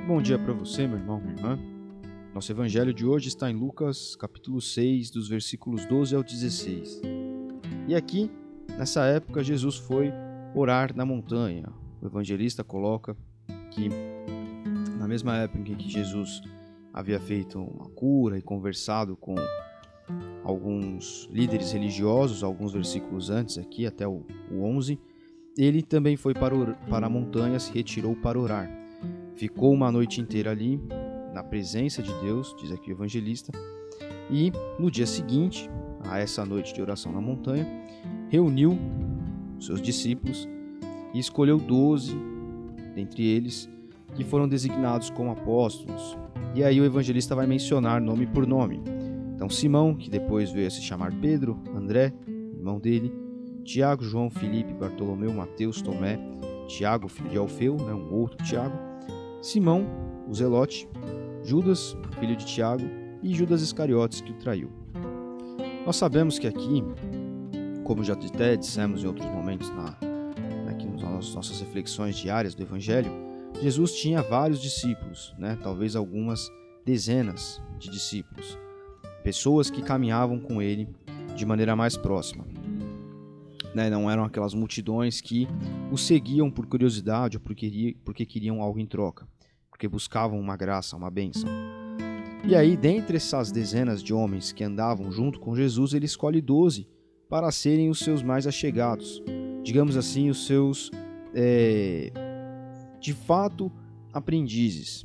Bom dia para você, meu irmão, minha irmã. Nosso evangelho de hoje está em Lucas, capítulo 6, dos versículos 12 ao 16. E aqui, nessa época, Jesus foi orar na montanha. O evangelista coloca que na mesma época em que Jesus havia feito uma cura e conversado com alguns líderes religiosos, alguns versículos antes aqui, até o 11, ele também foi para a montanha, se retirou para orar. Ficou uma noite inteira ali, na presença de Deus, diz aqui o evangelista, e no dia seguinte, a essa noite de oração na montanha, reuniu seus discípulos e escolheu 12 dentre eles, que foram designados como apóstolos. E aí o evangelista vai mencionar nome por nome. Então Simão, que depois veio a se chamar Pedro, André, irmão dele, Tiago, João, Filipe, Bartolomeu, Mateus, Tomé, Tiago, filho de Alfeu, um outro Tiago, Simão, o Zelote, Judas, filho de Tiago, e Judas Iscariotes, que o traiu. Nós sabemos que aqui, como já até dissemos em outros momentos aqui nas nossas reflexões diárias do Evangelho, Jesus tinha vários discípulos, talvez algumas dezenas de discípulos, pessoas que caminhavam com ele de maneira mais próxima. Não eram aquelas multidões que o seguiam por curiosidade ou porque queriam algo em troca, porque buscavam uma graça, uma bênção. E aí, dentre essas dezenas de homens que andavam junto com Jesus, ele escolhe 12 para serem os seus mais achegados, digamos assim, os seus, de fato, aprendizes.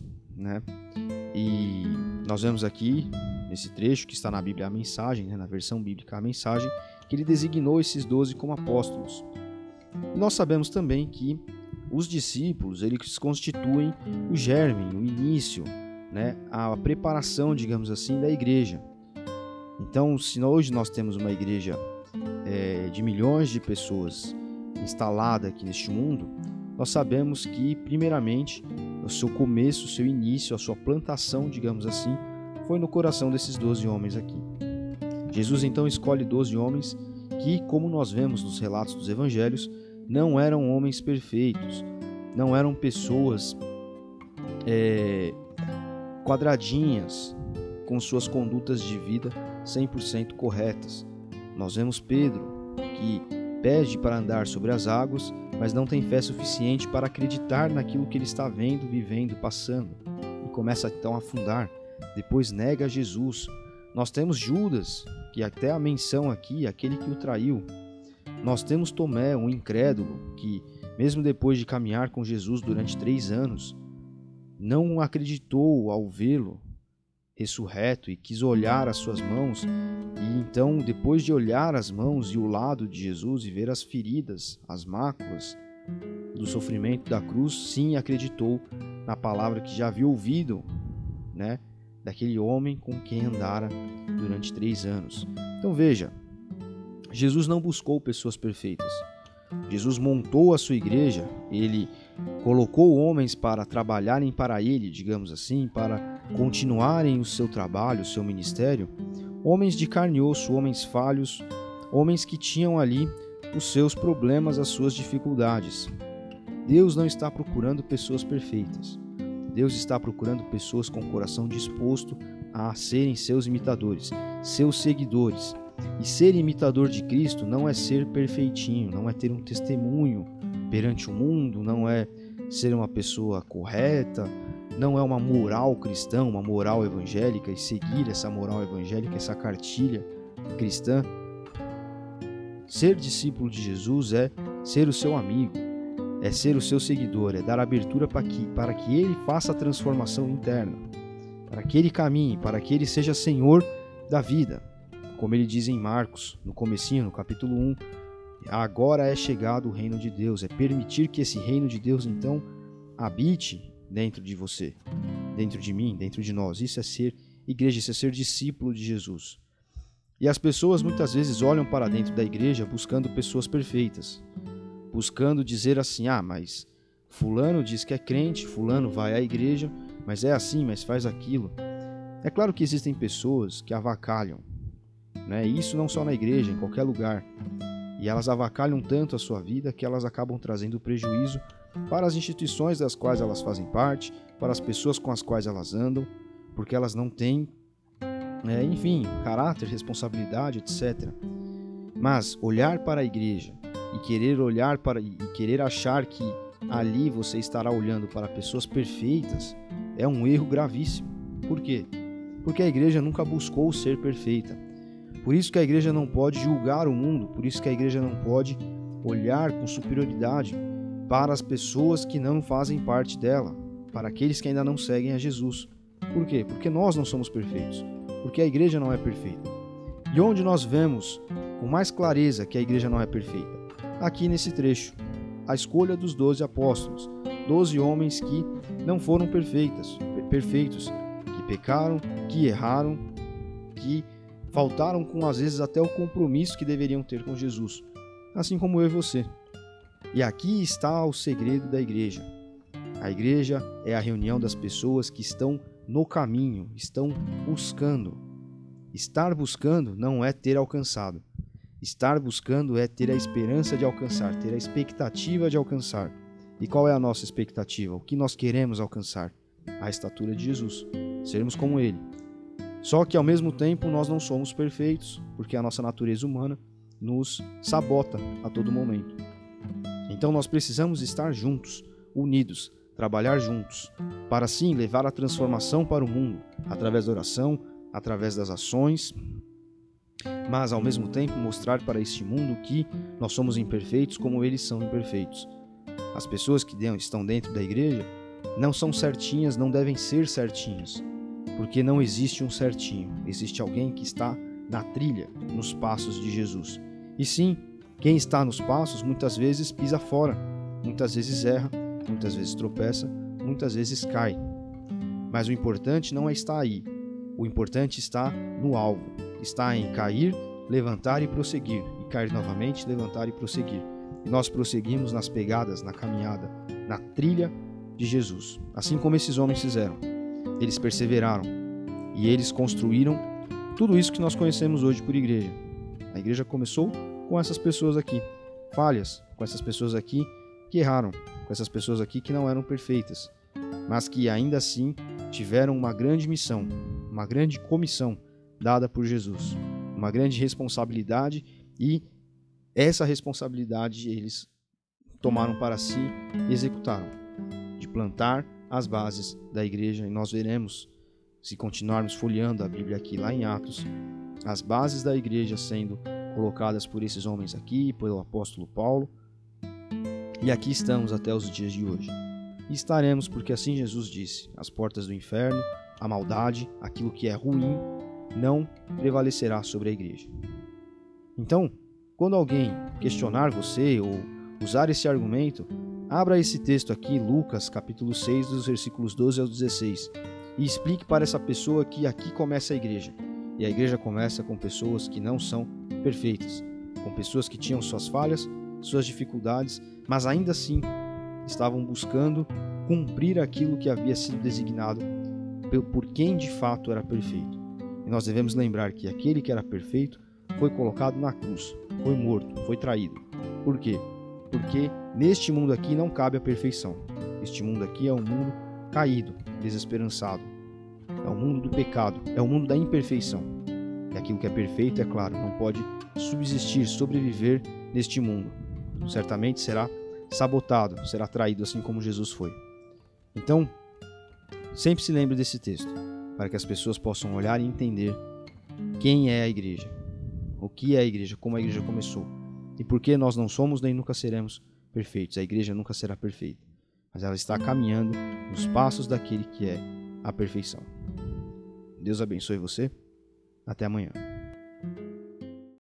E nós vemos aqui, nesse trecho que está na Bíblia, a mensagem, na versão bíblica, a mensagem, que ele designou esses 12 como apóstolos. E nós sabemos também que os discípulos, eles constituem o germe, o início, a preparação, digamos assim, da igreja. Então, se hoje nós temos uma igreja de milhões de pessoas instalada aqui neste mundo, nós sabemos que, primeiramente, o seu começo, o seu início, a sua plantação, digamos assim, foi no coração desses 12 homens aqui. Jesus então escolhe 12 homens que, como nós vemos nos relatos dos evangelhos, não eram homens perfeitos, não eram pessoas quadradinhas, com suas condutas de vida 100% corretas. Nós vemos Pedro, que pede para andar sobre as águas, mas não tem fé suficiente para acreditar naquilo que ele está vendo, vivendo, passando, e começa então a afundar. Depois nega Jesus. Nós temos Judas, que até a menção aqui, aquele que o traiu. Nós temos Tomé, um incrédulo, que mesmo depois de caminhar com Jesus durante 3 anos, não acreditou ao vê-lo ressurreto e quis olhar as suas mãos. E então, depois de olhar as mãos e o lado de Jesus e ver as feridas, as máculas do sofrimento da cruz, sim, acreditou na palavra que já havia ouvido, daquele homem com quem andara durante 3 anos. Então veja, Jesus não buscou pessoas perfeitas. Jesus montou a sua igreja, ele colocou homens para trabalharem para ele, digamos assim, para continuarem o seu trabalho, o seu ministério, homens de carne e osso, homens falhos, homens que tinham ali os seus problemas, as suas dificuldades. Deus não está procurando pessoas perfeitas. Deus está procurando pessoas com o coração disposto a serem seus imitadores, seus seguidores. E ser imitador de Cristo não é ser perfeitinho, não é ter um testemunho perante o mundo, não é ser uma pessoa correta, não é uma moral cristã, uma moral evangélica e seguir essa moral evangélica, essa cartilha cristã. Ser discípulo de Jesus é ser o seu amigo, é ser o seu seguidor, é dar abertura para que ele faça a transformação interna, para que ele caminhe, para que ele seja Senhor da vida. Como ele diz em Marcos, no comecinho, no capítulo 1, agora é chegado o reino de Deus, é permitir que esse reino de Deus, então, habite dentro de você, dentro de mim, dentro de nós. Isso é ser igreja, isso é ser discípulo de Jesus. E as pessoas muitas vezes olham para dentro da igreja buscando pessoas perfeitas, buscando dizer assim, mas fulano diz que é crente, fulano vai à igreja, mas é assim, mas faz aquilo. É claro que existem pessoas que avacalham, e isso não só na igreja, em qualquer lugar. E elas avacalham tanto a sua vida que elas acabam trazendo prejuízo para as instituições das quais elas fazem parte, para as pessoas com as quais elas andam, porque elas não têm, caráter, responsabilidade, etc. Mas olhar para a igreja e querer achar que ali você estará olhando para pessoas perfeitas é um erro gravíssimo. Por quê? Porque a igreja nunca buscou ser perfeita. Por isso que a igreja não pode julgar o mundo, por isso que a igreja não pode olhar com superioridade para as pessoas que não fazem parte dela, para aqueles que ainda não seguem a Jesus. Por quê? Porque nós não somos perfeitos, porque a igreja não é perfeita. E onde nós vemos com mais clareza que a igreja não é perfeita? Aqui nesse trecho, a escolha dos 12 apóstolos, 12 homens que não foram perfeitos, que pecaram, que erraram, que faltaram com às vezes até o compromisso que deveriam ter com Jesus, assim como eu e você. E aqui está o segredo da igreja. A igreja é a reunião das pessoas que estão no caminho, estão buscando. Estar buscando não é ter alcançado. Estar buscando é ter a esperança de alcançar, ter a expectativa de alcançar. E qual é a nossa expectativa? O que nós queremos alcançar? A estatura de Jesus, sermos como Ele. Só que ao mesmo tempo nós não somos perfeitos, porque a nossa natureza humana nos sabota a todo momento. Então nós precisamos estar juntos, unidos, trabalhar juntos, para assim levar a transformação para o mundo, através da oração, através das ações, mas ao mesmo tempo mostrar para este mundo que nós somos imperfeitos como eles são imperfeitos. As pessoas que estão dentro da igreja não são certinhas, não devem ser certinhas, porque não existe um certinho, existe alguém que está na trilha, nos passos de Jesus. E sim, quem está nos passos muitas vezes pisa fora, muitas vezes erra, muitas vezes tropeça, muitas vezes cai. Mas o importante não é estar aí, o importante está no alvo, está em cair, levantar e prosseguir, e cair novamente, levantar e prosseguir. E nós prosseguimos nas pegadas, na caminhada, na trilha de Jesus, assim como esses homens fizeram. Eles perseveraram e eles construíram tudo isso que nós conhecemos hoje por igreja. A igreja começou com essas pessoas aqui, falhas, com essas pessoas aqui que erraram, com essas pessoas aqui que não eram perfeitas, mas que ainda assim tiveram uma grande missão, uma grande comissão dada por Jesus, uma grande responsabilidade, e essa responsabilidade eles tomaram para si e executaram, de plantar as bases da igreja. E nós veremos, se continuarmos folheando a Bíblia aqui lá em Atos, as bases da igreja sendo colocadas por esses homens aqui, pelo apóstolo Paulo, e aqui estamos até os dias de hoje. E estaremos porque assim Jesus disse: as portas do inferno, a maldade, aquilo que é ruim, não prevalecerá sobre a igreja. Então, quando alguém questionar você ou usar esse argumento, abra esse texto aqui, Lucas capítulo 6, dos versículos 12 ao 16, e explique para essa pessoa que aqui começa a igreja. E a igreja começa com pessoas que não são perfeitas, com pessoas que tinham suas falhas, suas dificuldades, mas ainda assim estavam buscando cumprir aquilo que havia sido designado por quem de fato era perfeito. E nós devemos lembrar que aquele que era perfeito foi colocado na cruz, foi morto, foi traído. Por quê? Porque neste mundo aqui não cabe a perfeição. Este mundo aqui é um mundo caído, desesperançado. É o mundo do pecado, é o mundo da imperfeição. E aquilo que é perfeito, é claro, não pode subsistir, sobreviver neste mundo. Certamente será sabotado, será traído, assim como Jesus foi. Então, sempre se lembre desse texto, para que as pessoas possam olhar e entender quem é a igreja, o que é a igreja, como a igreja começou, e por que nós não somos nem nunca seremos perfeitos. A igreja nunca será perfeita, mas ela está caminhando nos passos daquele que é a perfeição. Deus abençoe você. Até amanhã.